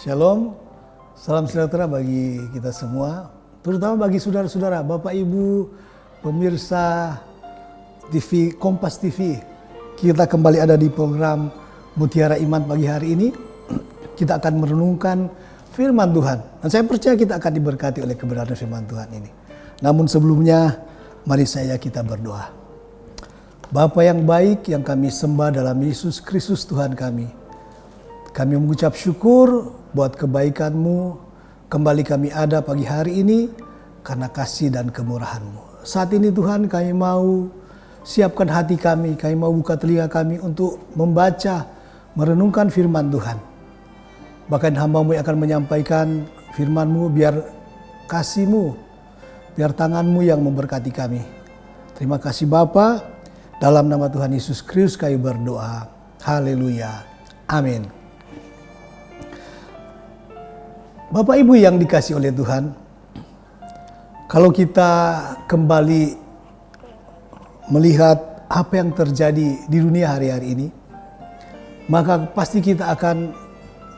Shalom, salam sejahtera bagi kita semua, terutama bagi saudara-saudara, Bapak Ibu, pemirsa TV Kompas TV. Kita kembali ada di program Mutiara Iman pagi hari ini. Kita akan merenungkan firman Tuhan. Dan saya percaya kita akan diberkati oleh kebenaran firman Tuhan ini. Namun sebelumnya, mari kita berdoa. Bapa yang baik yang kami sembah dalam Yesus Kristus Tuhan kami. Kami mengucap syukur buat kebaikan-Mu. Kembali kami ada pagi hari ini karena kasih dan kemurahan-Mu. Saat ini Tuhan kami mau siapkan hati kami mau buka telinga kami untuk membaca, merenungkan firman Tuhan. Bahkan hamba-Mu yang akan menyampaikan firman-Mu, biar kasih-Mu, biar tangan-Mu yang memberkati kami. Terima kasih Bapa, dalam nama Tuhan Yesus Kristus kami berdoa. Haleluya. Amin. Bapak Ibu yang dikasih oleh Tuhan, kalau kita kembali melihat apa yang terjadi di dunia hari-hari ini, maka pasti kita akan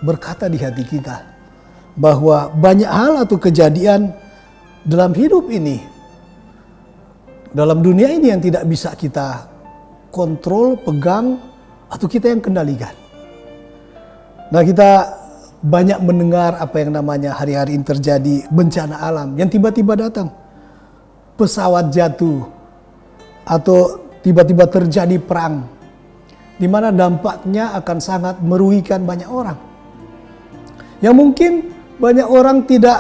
berkata di hati kita bahwa banyak hal atau kejadian dalam hidup ini, dalam dunia ini yang tidak bisa kita kontrol, pegang, atau kita yang kendalikan. Nah, kita banyak mendengar apa yang namanya hari-hari ini terjadi bencana alam yang tiba-tiba datang. Pesawat jatuh atau tiba-tiba terjadi perang di mana dampaknya akan sangat merugikan banyak orang. Yang mungkin banyak orang tidak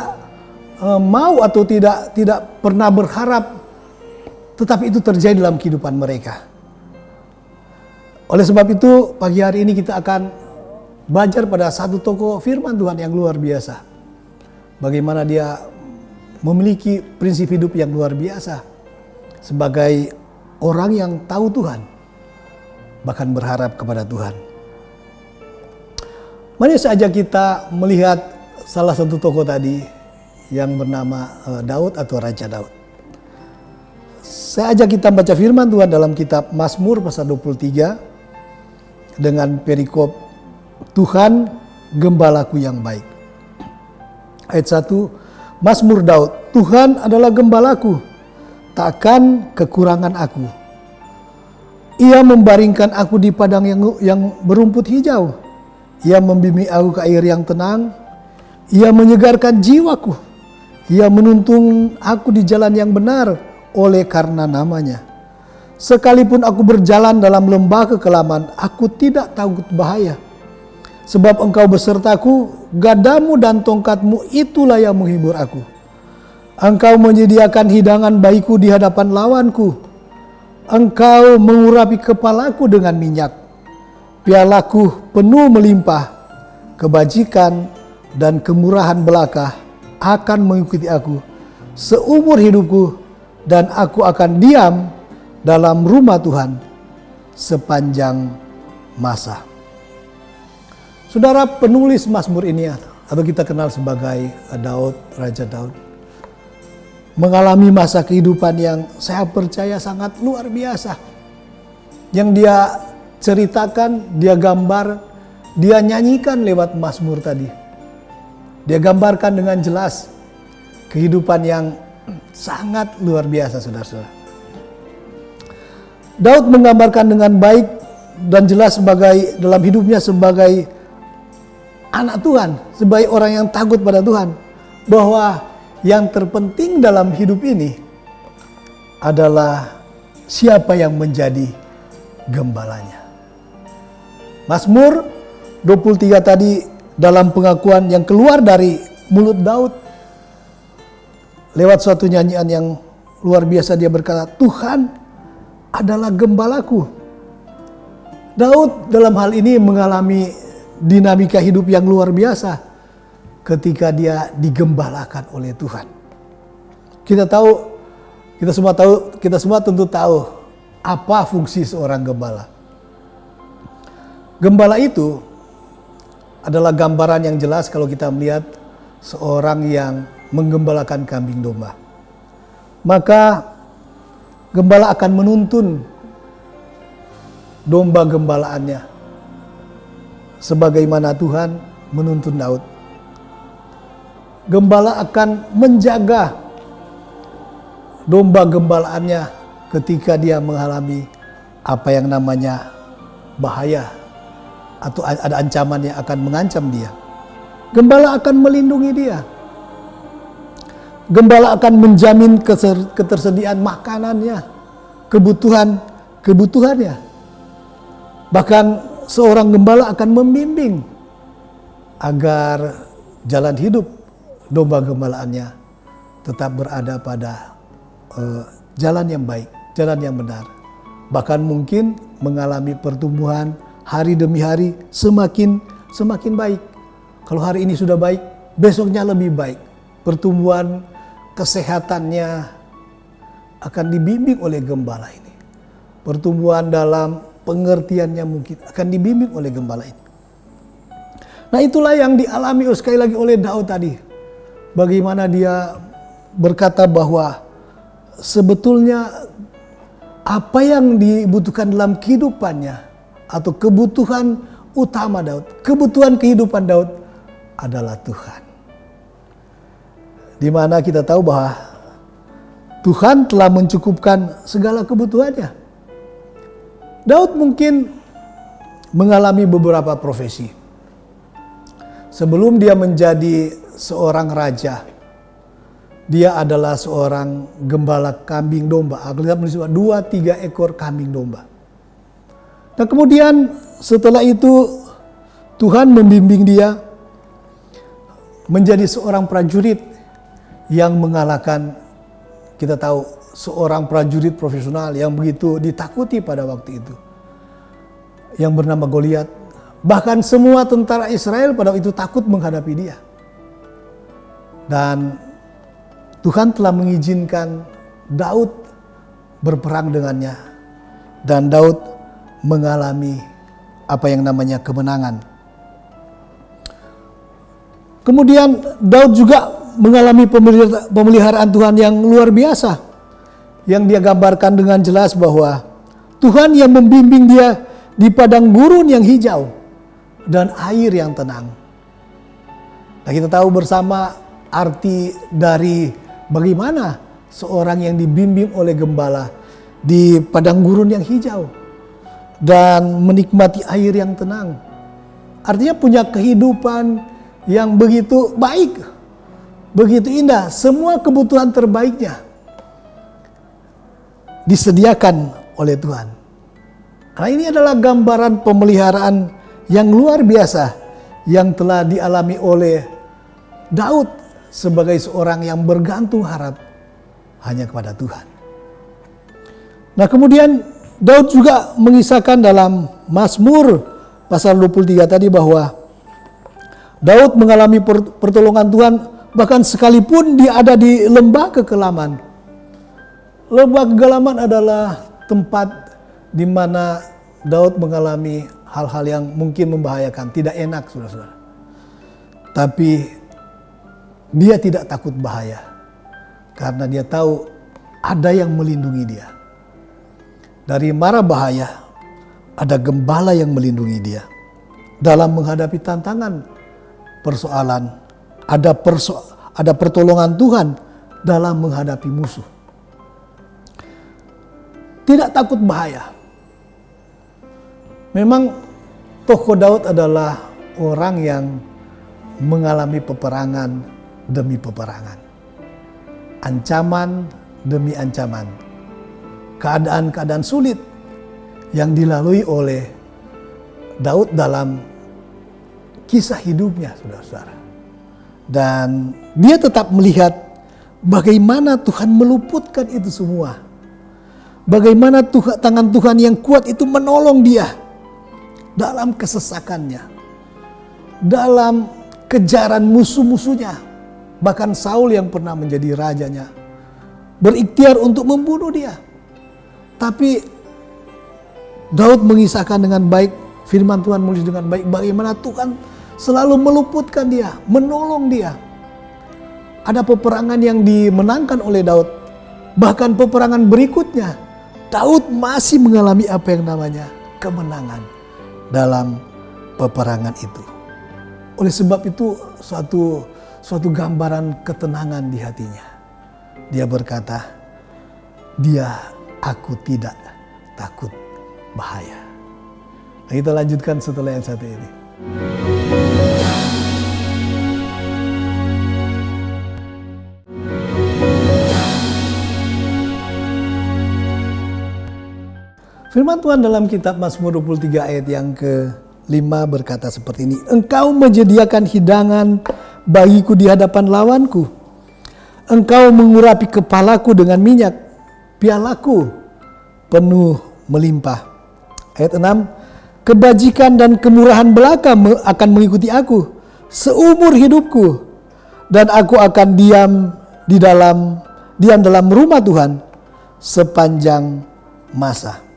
mau atau tidak pernah berharap, tetapi itu terjadi dalam kehidupan mereka. Oleh sebab itu pagi hari ini kita akan belajar pada satu tokoh firman Tuhan yang luar biasa. Bagaimana dia memiliki prinsip hidup yang luar biasa. Sebagai orang yang tahu Tuhan, bahkan berharap kepada Tuhan. Mari saja kita melihat salah satu tokoh tadi yang bernama Daud atau Raja Daud. Saya ajak kita baca firman Tuhan dalam kitab Mazmur pasal 23 dengan perikop Tuhan gembalaku yang baik. Ayat 1, Mazmur Daud. Tuhan adalah gembalaku, takkan kekurangan aku. Ia membaringkan aku di padang yang berumput hijau. Ia membimbing aku ke air yang tenang. Ia menyegarkan jiwaku. Ia menuntun aku di jalan yang benar oleh karena namanya. Sekalipun aku berjalan dalam lembah kekelaman, aku tidak takut bahaya. Sebab Engkau besertaku, gadamu dan tongkatmu itulah yang menghibur aku. Engkau menyediakan hidangan bagiku di hadapan lawanku. Engkau mengurapi kepalaku dengan minyak. Pialaku penuh melimpah. Kebajikan dan kemurahan belaka akan mengikuti aku seumur hidupku, dan aku akan diam dalam rumah Tuhan sepanjang masa. Saudara, penulis Mazmur ini atau kita kenal sebagai Daud, Raja Daud, mengalami masa kehidupan yang saya percaya sangat luar biasa. Yang dia ceritakan, dia gambar, dia nyanyikan lewat Mazmur tadi. Dia gambarkan dengan jelas kehidupan yang sangat luar biasa, saudara-saudara. Daud menggambarkan dengan baik dan jelas sebagai dalam hidupnya sebagai anak Tuhan, sebagai orang yang takut pada Tuhan, bahwa yang terpenting dalam hidup ini adalah siapa yang menjadi gembalanya. Mazmur 23 tadi dalam pengakuan yang keluar dari mulut Daud lewat suatu nyanyian yang luar biasa, dia berkata, Tuhan adalah gembalaku. Daud dalam hal ini mengalami dinamika hidup yang luar biasa ketika dia digembalakan oleh Tuhan. Kita semua tentu tahu apa fungsi seorang gembala. Gembala itu adalah gambaran yang jelas kalau kita melihat seorang yang menggembalakan kambing domba. Maka gembala akan menuntun domba gembalaannya sebagaimana Tuhan menuntun Daud. gembala akan menjaga domba gembalaannya ketika dia mengalami apa yang namanya bahaya atau ada ancaman yang akan mengancam dia. Gembala akan melindungi dia. Gembala akan menjamin ketersediaan makanannya, kebutuhannya. Bahkan seorang gembala akan membimbing agar jalan hidup domba gembalaannya tetap berada pada jalan yang baik, jalan yang benar. Bahkan mungkin mengalami pertumbuhan hari demi hari semakin baik. Kalau hari ini sudah baik, besoknya lebih baik. Pertumbuhan kesehatannya akan dibimbing oleh gembala ini. Pertumbuhan dalam pengertiannya mungkin akan dibimbing oleh gembala ini. Nah, itulah yang dialami sekali lagi oleh Daud tadi. Bagaimana dia berkata bahwa sebetulnya apa yang dibutuhkan dalam kehidupannya atau kebutuhan utama Daud, kebutuhan kehidupan Daud adalah Tuhan. Di mana kita tahu bahwa Tuhan telah mencukupkan segala kebutuhannya. Daud mungkin mengalami beberapa profesi. Sebelum dia menjadi seorang raja, dia adalah seorang gembala kambing domba. Alkitab menulis 2-3 ekor kambing domba. Nah, kemudian setelah itu Tuhan membimbing dia menjadi seorang prajurit yang mengalahkan, kita tahu, seorang prajurit profesional yang begitu ditakuti pada waktu itu, yang bernama Goliat. Bahkan semua tentara Israel pada waktu itu takut menghadapi dia. Dan Tuhan telah mengizinkan Daud berperang dengannya. Dan Daud mengalami apa yang namanya kemenangan. Kemudian Daud juga mengalami pemeliharaan Tuhan yang luar biasa. Yang dia gambarkan dengan jelas bahwa Tuhan yang membimbing dia di padang gurun yang hijau dan air yang tenang. Nah, kita tahu bersama arti dari bagaimana seorang yang dibimbing oleh gembala di padang gurun yang hijau dan menikmati air yang tenang. Artinya punya kehidupan yang begitu baik, begitu indah. Semua kebutuhan terbaiknya disediakan oleh Tuhan. Nah, ini adalah gambaran pemeliharaan yang luar biasa yang telah dialami oleh Daud sebagai seorang yang bergantung harap hanya kepada Tuhan. Nah, kemudian Daud juga mengisahkan dalam Mazmur pasal 23 tadi bahwa Daud mengalami pertolongan Tuhan bahkan sekalipun dia ada di lembah kekelaman. Lembah kekelaman adalah tempat di mana Daud mengalami hal-hal yang mungkin membahayakan, tidak enak, saudara-saudara. Tapi dia tidak takut bahaya karena dia tahu ada yang melindungi dia. Dari mara bahaya ada gembala yang melindungi dia. Dalam menghadapi tantangan, persoalan, ada pertolongan Tuhan dalam menghadapi musuh. Tidak takut bahaya. Memang tokoh Daud adalah orang yang mengalami peperangan demi peperangan. Ancaman demi ancaman. Keadaan-keadaan sulit yang dilalui oleh Daud dalam kisah hidupnya, saudara-saudara. Dan dia tetap melihat bagaimana Tuhan meluputkan itu semua. Bagaimana tangan Tuhan yang kuat itu menolong dia dalam kesesakannya, dalam kejaran musuh-musuhnya. Bahkan Saul yang pernah menjadi rajanya berikhtiar untuk membunuh dia. Tapi Daud mengisahkan dengan baik, firman Tuhan menulis dengan baik bagaimana Tuhan selalu meluputkan dia, menolong dia. Ada peperangan yang dimenangkan oleh Daud. Bahkan peperangan berikutnya, Daud masih mengalami apa yang namanya kemenangan dalam peperangan itu. Oleh sebab itu suatu gambaran ketenangan di hatinya. Dia berkata, aku tidak takut bahaya. Nah, kita lanjutkan setelah yang satu ini. Firman Tuhan dalam kitab Mazmur 23 ayat yang ke-5 berkata seperti ini. Engkau menyediakan hidangan bagiku di hadapan lawanku. Engkau mengurapi kepalaku dengan minyak. Pialaku penuh melimpah. Ayat 6. Kebajikan dan kemurahan belaka akan mengikuti aku seumur hidupku. Dan aku akan diam dalam rumah Tuhan sepanjang masa.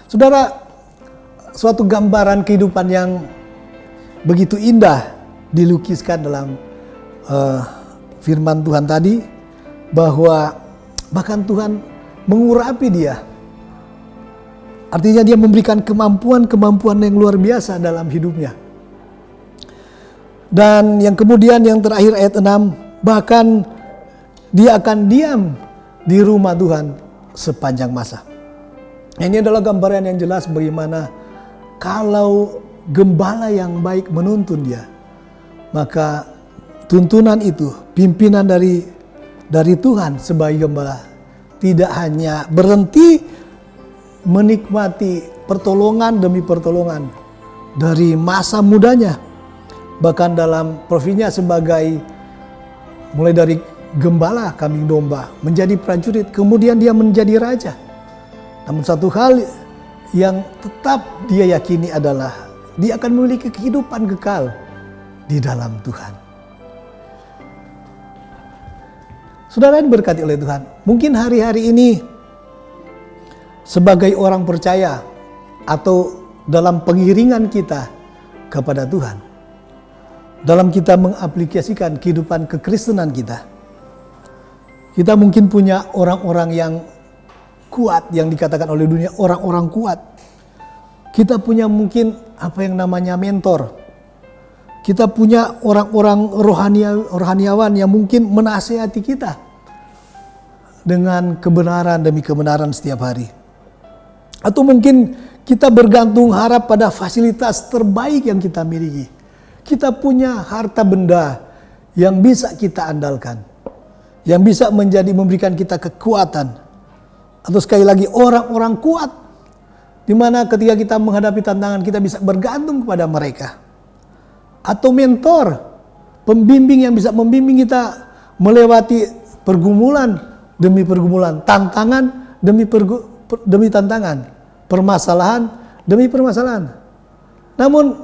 Saudara, suatu gambaran kehidupan yang begitu indah dilukiskan dalam firman Tuhan tadi, bahwa bahkan Tuhan mengurapi dia. Artinya dia memberikan kemampuan yang luar biasa dalam hidupnya. Dan yang kemudian yang terakhir ayat 6, bahkan dia akan diam di rumah Tuhan sepanjang masa. Ini adalah gambaran yang jelas bagaimana kalau gembala yang baik menuntun dia, maka tuntunan itu, pimpinan dari Tuhan sebagai gembala, tidak hanya berhenti menikmati pertolongan demi pertolongan dari masa mudanya, bahkan dalam profesinya sebagai mulai dari gembala kambing domba, menjadi prajurit, kemudian dia menjadi raja. Namun satu hal yang tetap dia yakini adalah dia akan memiliki kehidupan kekal di dalam Tuhan. Saudara yang berkati oleh Tuhan, mungkin hari-hari ini sebagai orang percaya atau dalam pengiringan kita kepada Tuhan, dalam kita mengaplikasikan kehidupan kekristenan kita mungkin punya orang-orang yang kuat, yang dikatakan oleh dunia orang-orang kuat. Kita punya mungkin apa yang namanya mentor. Kita punya orang-orang rohaniawan yang mungkin menasihati kita dengan kebenaran demi kebenaran setiap hari. Atau mungkin kita bergantung harap pada fasilitas terbaik yang kita miliki. Kita punya harta benda yang bisa kita andalkan, yang bisa memberikan kita kekuatan. Atau sekali lagi orang-orang kuat, di mana ketika kita menghadapi tantangan kita bisa bergantung kepada mereka. Atau mentor, pembimbing yang bisa membimbing kita melewati pergumulan demi pergumulan, tantangan demi tantangan, permasalahan demi permasalahan. Namun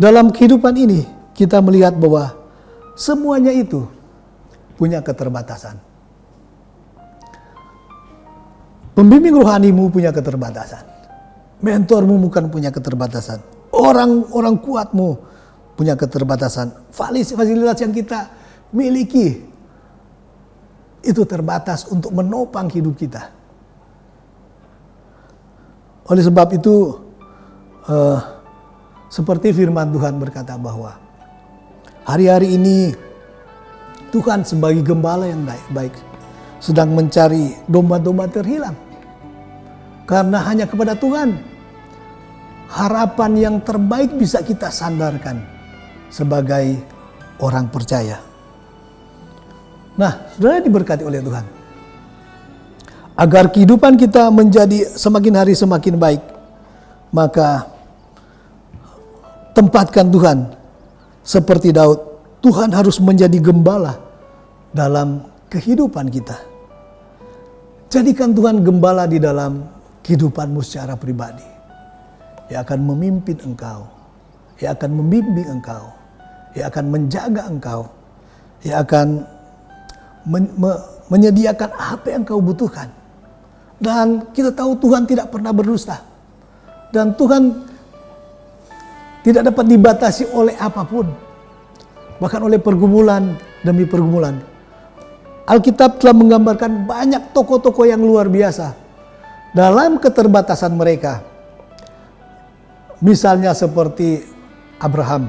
dalam kehidupan ini kita melihat bahwa semuanya itu punya keterbatasan. Pembimbing rohanimu punya keterbatasan. Mentormu bukan punya keterbatasan. Orang-orang kuatmu punya keterbatasan. Fasilitas yang kita miliki itu terbatas untuk menopang hidup kita. Oleh sebab itu, seperti firman Tuhan berkata bahwa hari-hari ini Tuhan sebagai gembala yang baik sedang mencari domba-domba terhilang. Karena hanya kepada Tuhan harapan yang terbaik bisa kita sandarkan sebagai orang percaya. Nah, saudara diberkati oleh Tuhan. Agar kehidupan kita menjadi semakin hari semakin baik, maka tempatkan Tuhan seperti Daud. Tuhan harus menjadi gembala dalam kehidupan kita. Jadikan Tuhan gembala di dalam kehidupanmu secara pribadi. Ia akan memimpin engkau. Ia akan membimbing engkau. Ia akan menjaga engkau. Ia akan menyediakan apa yang kau butuhkan. Dan kita tahu Tuhan tidak pernah berdusta. Dan Tuhan tidak dapat dibatasi oleh apapun. Bahkan oleh pergumulan demi pergumulan. Alkitab telah menggambarkan banyak tokoh-tokoh yang luar biasa dalam keterbatasan mereka. Misalnya seperti Abraham.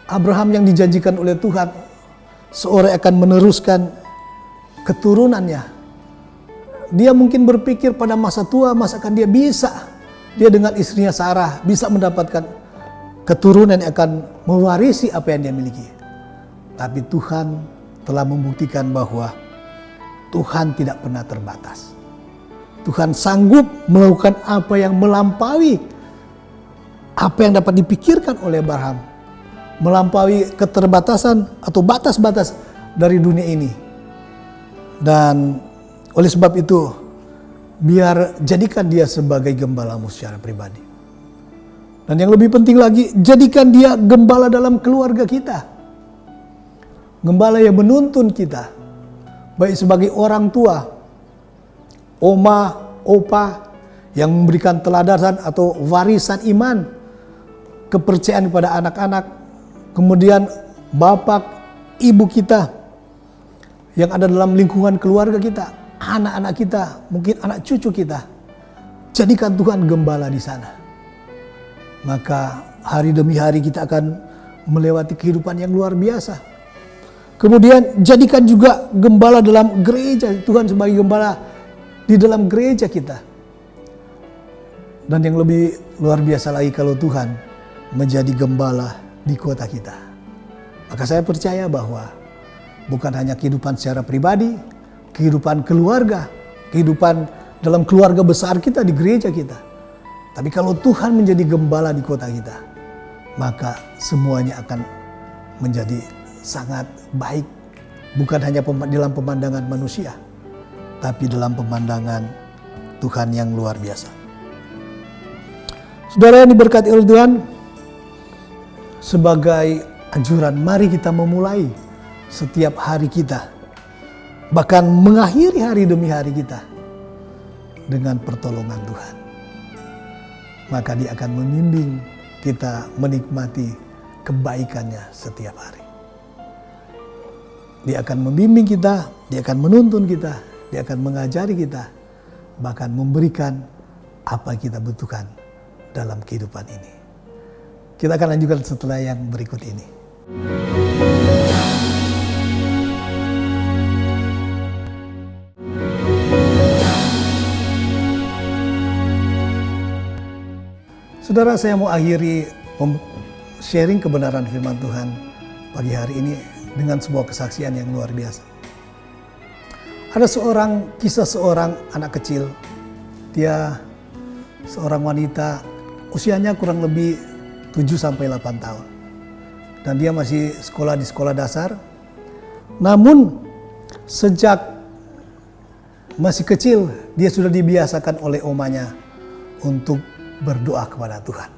Abraham yang dijanjikan oleh Tuhan, seorang akan meneruskan keturunannya. Dia mungkin berpikir pada masa tua, masakan dia dengan istrinya Sarah bisa mendapatkan keturunan yang akan mewarisi apa yang dia miliki. Tapi Tuhan telah membuktikan bahwa Tuhan tidak pernah terbatas. Tuhan sanggup melakukan apa yang melampaui apa yang dapat dipikirkan oleh Abraham, melampaui keterbatasan atau batas-batas dari dunia ini. Dan oleh sebab itu, biar jadikan dia sebagai gembalamu secara pribadi. Dan yang lebih penting lagi, jadikan dia gembala dalam keluarga kita. Gembala yang menuntun kita, baik sebagai orang tua, oma, opa, yang memberikan teladasan atau warisan iman, kepercayaan kepada anak-anak, kemudian bapak, ibu kita, yang ada dalam lingkungan keluarga kita, anak-anak kita, mungkin anak cucu kita. Jadikan Tuhan gembala di sana. Maka hari demi hari kita akan melewati kehidupan yang luar biasa. Kemudian jadikan juga gembala dalam gereja. Tuhan sebagai gembala di dalam gereja kita. Dan yang lebih luar biasa lagi kalau Tuhan menjadi gembala di kota kita. Maka saya percaya bahwa bukan hanya kehidupan secara pribadi, kehidupan keluarga, kehidupan dalam keluarga besar kita di gereja kita. Tapi kalau Tuhan menjadi gembala di kota kita, maka semuanya akan menjadi sangat baik. Bukan hanya dalam pemandangan manusia, tapi dalam pemandangan Tuhan yang luar biasa. Saudara yang diberkati oleh Tuhan, sebagai anjuran, mari kita memulai setiap hari kita, bahkan mengakhiri hari demi hari kita dengan pertolongan Tuhan. Maka dia akan membimbing kita menikmati kebaikannya setiap hari. Dia akan membimbing kita, dia akan menuntun kita, dia akan mengajari kita, bahkan memberikan apa yang kita butuhkan dalam kehidupan ini. Kita akan lanjutkan setelah yang berikut ini. Saudara, saya mau akhiri sharing kebenaran firman Tuhan pagi hari ini dengan sebuah kesaksian yang luar biasa. Ada kisah seorang anak kecil. Dia seorang wanita, usianya kurang lebih 7-8 tahun. Dan dia masih sekolah di sekolah dasar. Namun sejak masih kecil, dia sudah dibiasakan oleh omanya untuk berdoa kepada Tuhan.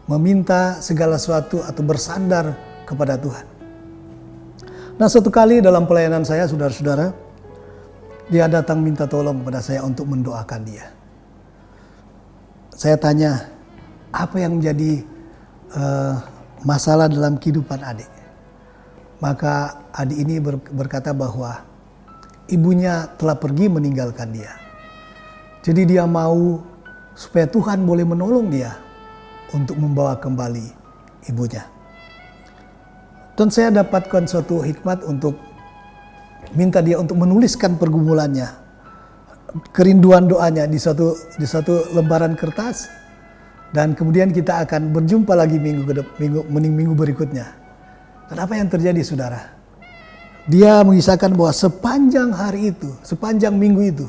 Meminta segala sesuatu atau bersandar kepada Tuhan. Nah, satu kali dalam pelayanan saya, saudara-saudara, dia datang minta tolong kepada saya untuk mendoakan dia. Saya tanya, apa yang menjadi masalah dalam kehidupan adik? Maka adik ini berkata bahwa ibunya telah pergi meninggalkan dia. Jadi dia mau supaya Tuhan boleh menolong dia untuk membawa kembali ibunya. Dan saya dapatkan suatu hikmat untuk minta dia untuk menuliskan pergumulannya, kerinduan doanya di satu lembaran kertas, dan kemudian kita akan berjumpa lagi minggu berikutnya. Dan apa yang terjadi, saudara? Dia mengisahkan bahwa sepanjang hari itu, sepanjang minggu itu,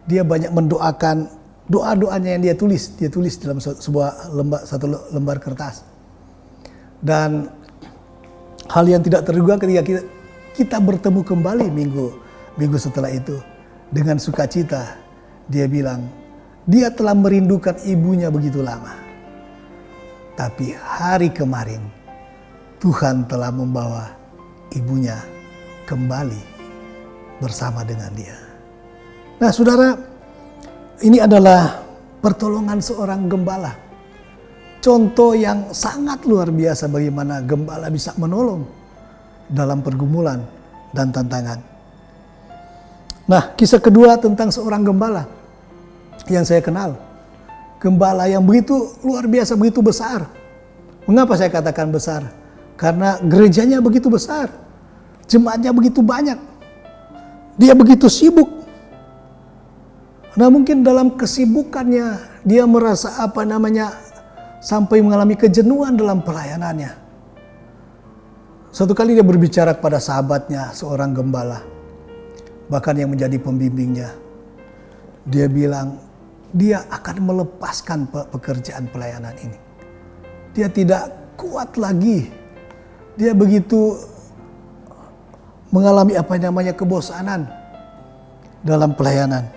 dia banyak mendoakan. Doa-doanya yang dia tulis dalam satu lembar kertas. Dan hal yang tidak terduga ketika kita bertemu kembali minggu setelah itu dengan sukacita, dia bilang dia telah merindukan ibunya begitu lama. Tapi hari kemarin Tuhan telah membawa ibunya kembali bersama dengan dia. Nah, saudara, ini adalah pertolongan seorang gembala. Contoh yang sangat luar biasa bagaimana gembala bisa menolong dalam pergumulan dan tantangan. Nah, kisah kedua tentang seorang gembala yang saya kenal. Gembala yang begitu luar biasa, begitu besar. Mengapa saya katakan besar? Karena gerejanya begitu besar, jemaatnya begitu banyak, dia begitu sibuk. Nah mungkin dalam kesibukannya dia merasa sampai mengalami kejenuhan dalam pelayanannya. Suatu kali dia berbicara kepada sahabatnya, seorang gembala, bahkan yang menjadi pembimbingnya. Dia bilang, dia akan melepaskan pekerjaan pelayanan ini. Dia tidak kuat lagi. Dia begitu mengalami kebosanan dalam pelayanan.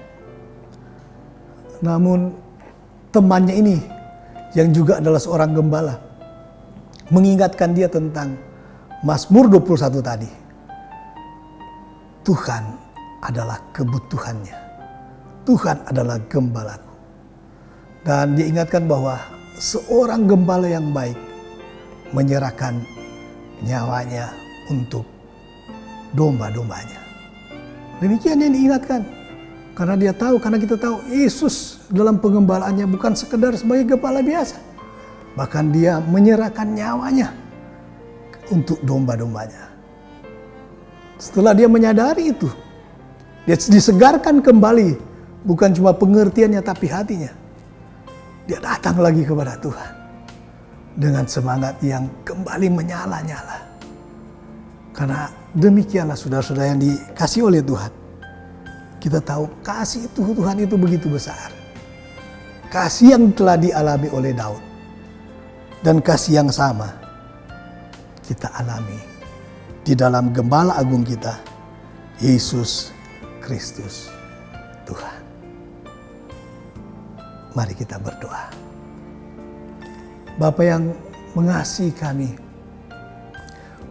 Namun temannya ini yang juga adalah seorang gembala mengingatkan dia tentang Mazmur 21 tadi. Tuhan adalah kebutuhannya. Tuhan adalah gembalaku. Dan dia ingatkan bahwa seorang gembala yang baik menyerahkan nyawanya untuk domba-dombanya. Demikian yang diingatkan. Karena kita tahu Yesus dalam pengembalaannya bukan sekedar sebagai gembala biasa. Bahkan dia menyerahkan nyawanya untuk domba-dombanya. Setelah dia menyadari itu, dia disegarkan kembali, bukan cuma pengertiannya tapi hatinya. Dia datang lagi kepada Tuhan dengan semangat yang kembali menyala-nyala. Karena demikianlah saudara-saudara yang dikasih oleh Tuhan. Kita tahu kasih Tuhan itu begitu besar. Kasih yang telah dialami oleh Daud. Dan kasih yang sama kita alami di dalam Gembala Agung kita, Yesus Kristus Tuhan. Mari kita berdoa. Bapa yang mengasihi kami,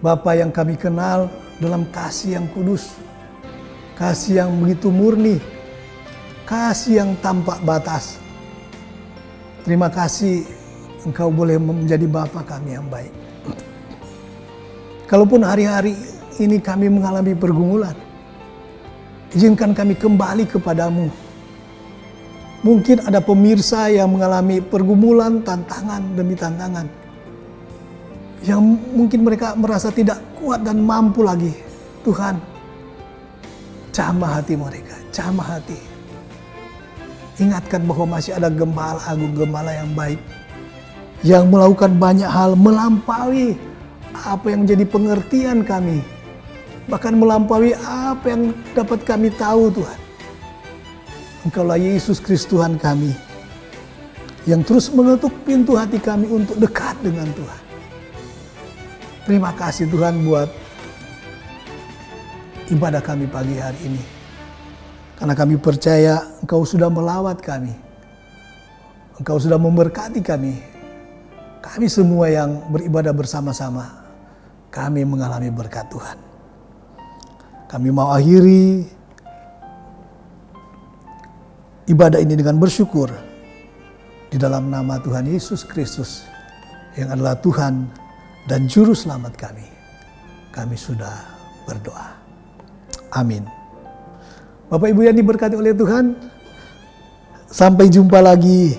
Bapa yang kami kenal dalam kasih yang kudus, kasih yang begitu murni, kasih yang tanpa batas. Terima kasih Engkau boleh menjadi Bapa kami yang baik. Kalaupun hari-hari ini kami mengalami pergumulan, izinkan kami kembali kepadamu. Mungkin ada pemirsa yang mengalami pergumulan, tantangan demi tantangan, yang mungkin mereka merasa tidak kuat dan mampu lagi. Tuhan, jamah hati mereka, jamah hati. Ingatkan bahwa masih ada Gembala Agung, Gembala yang baik, yang melakukan banyak hal melampaui apa yang menjadi pengertian kami. Bahkan melampaui apa yang dapat kami tahu, Tuhan. Engkaulah Yesus Kristus Tuhan kami, yang terus mengetuk pintu hati kami untuk dekat dengan Tuhan. Terima kasih Tuhan buat ibadah kami pagi hari ini. Karena kami percaya Engkau sudah melawat kami. Engkau sudah memberkati kami. Kami semua yang beribadah bersama-sama, kami mengalami berkat Tuhan. Kami mau akhiri ibadah ini dengan bersyukur di dalam nama Tuhan Yesus Kristus yang adalah Tuhan dan Juru Selamat kami. Kami sudah berdoa. Amin. Bapak Ibu yang diberkati oleh Tuhan, sampai jumpa lagi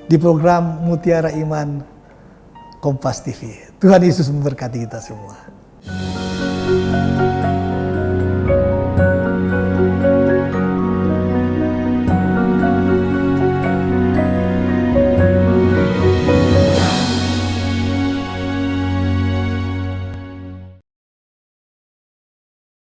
di program Mutiara Iman Kompas TV. Tuhan Yesus memberkati kita semua.